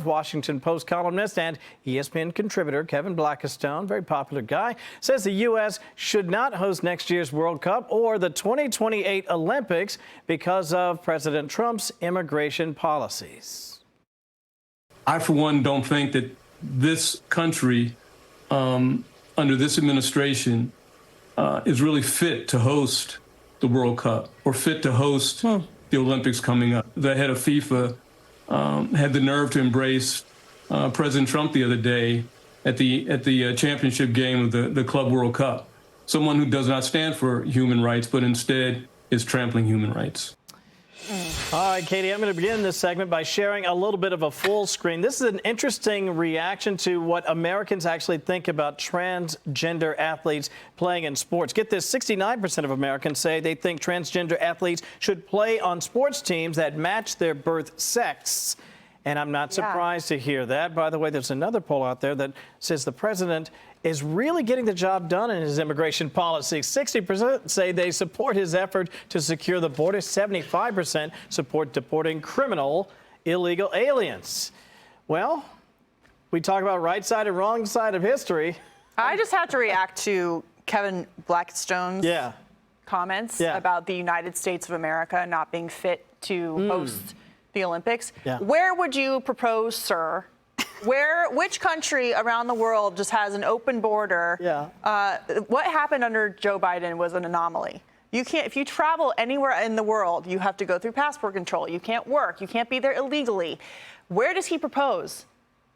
Washington Post columnist and ESPN contributor Kevin Blackistone, very popular guy, says the U.S. should not host next year's World Cup or the 2028 Olympics because of President Trump's immigration policies. I, for one, don't think that this country, under this administration, is really fit to host the World Cup or fit to host the Olympics coming up. The head of FIFA had the nerve to embrace President Trump the other day at the championship game of the Club World Cup. Someone who does not stand for human rights, but instead is trampling human rights. All right, Katie, I'm going to begin this segment by sharing a little bit of a full screen. This is an interesting reaction to what Americans actually think about transgender athletes playing in sports. Get this, 69% of Americans say they think transgender athletes should play on sports teams that match their birth sex. And I'm not surprised to hear that. By the way, there's another poll out there that says the president is really getting the job done in his immigration policy. 60% say they support his effort to secure the border. 75% support deporting criminal illegal aliens. Well, we talk about right side and wrong side of history. I just have to react to Kevin Blackstone's comments about the United States of America not being fit to host the Olympics. Where would you propose, sir? Which country around the world just has an open border? What happened under Joe Biden was an anomaly. You can't, if you travel anywhere in the world, you have to go through passport control. You can't work. You can't be there illegally. Where does he propose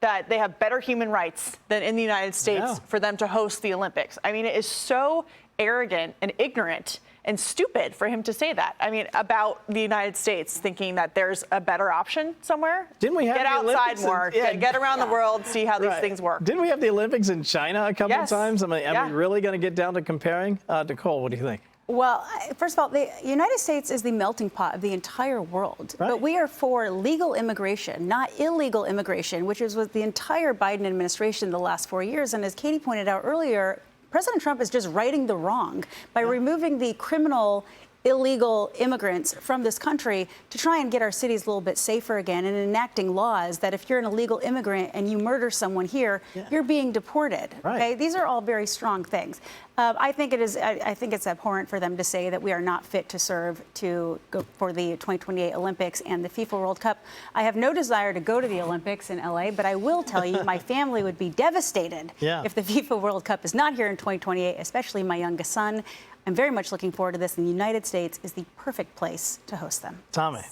that they have better human rights than in the United States for them to host the Olympics? I mean, it is so arrogant and ignorant and stupid for him to say that. I mean, about the United States, thinking that there's a better option somewhere. Didn't we have get the outside Olympics more? Get around the world, see how these things work. Didn't we have the Olympics in China a couple of times? I mean, are we really going to get down to comparing? Nicole, what do you think? Well, first of all, the United States is the melting pot of the entire world. But we are for legal immigration, not illegal immigration, which is what the entire Biden administration the last 4 years. And as Katie pointed out earlier, President Trump is just righting the wrong by removing the criminal illegal immigrants from this country to try and get our cities a little bit safer again, and enacting laws that if you're an illegal immigrant and you murder someone here, you're being deported. Okay, these are all very strong things. I think it's abhorrent for them to say that we are not fit to serve to go for the 2028 Olympics and the FIFA World Cup. I have no desire to go to the Olympics in LA, but I will tell you my family would be devastated if the FIFA World Cup is not here in 2028, especially my youngest son. I'm very much looking forward to this, and the United States is the perfect place to host them. Tommy.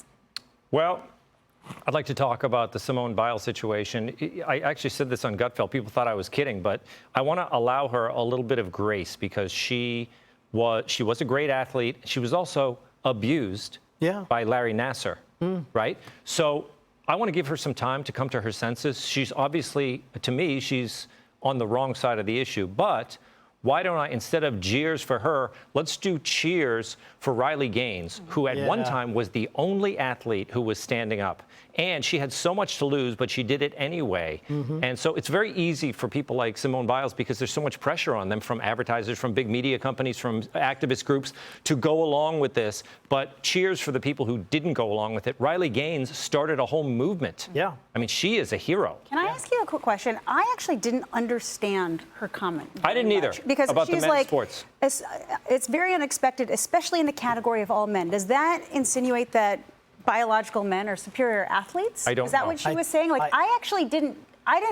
Well, I'd like to talk about the Simone Biles situation. I actually said this on Gutfeld. People thought I was kidding, but I want to allow her a little bit of grace because she was a great athlete. She was also abused by Larry Nassar, right? So I want to give her some time to come to her senses. She's obviously, to me, she's on the wrong side of the issue, but why don't I, instead of jeers for her, let's do cheers for Riley Gaines, who at one time was the only athlete who was standing up. And she had so much to lose, but she did it anyway. And so it's very easy for people like Simone Biles, because there's so much pressure on them from advertisers, from big media companies, from activist groups to go along with this. But cheers for the people who didn't go along with it. Riley Gaines started a whole movement. I mean, she is a hero. Can I ask you a quick question? I actually didn't understand her comment. I didn't either. Because about she's the men's sports. It's very unexpected, especially in the category of all men. Does that insinuate that biological men are superior athletes? I don't know. Is that what she was saying? Like, I actually didn't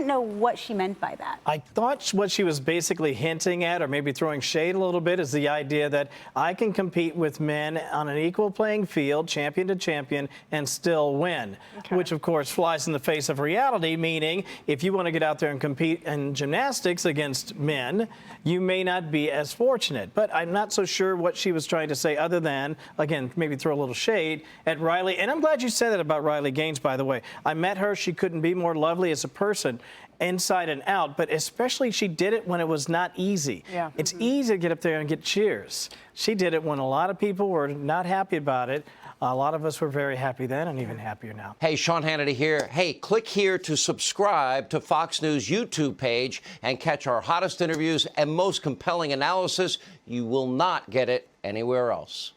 know what she meant by that. I thought what she was basically hinting at, or maybe throwing shade a little bit, is the idea that I can compete with men on an equal playing field, champion to champion, and still win. Which, of course, flies in the face of reality, meaning if you want to get out there and compete in gymnastics against men, you may not be as fortunate. But I'm not so sure what she was trying to say other than, again, maybe throw a little shade at Riley. And I'm glad you said that about Riley Gaines, by the way. I met her. She couldn't be more lovely as a person, inside and out, but especially she did it when it was not easy. It's easy to get up there and get cheers. She did it when a lot of people were not happy about it. A lot of us were very happy then and even happier now. Hey, Sean Hannity here. Hey, click here to subscribe to Fox News YouTube page and catch our hottest interviews and most compelling analysis. You will not get it anywhere else.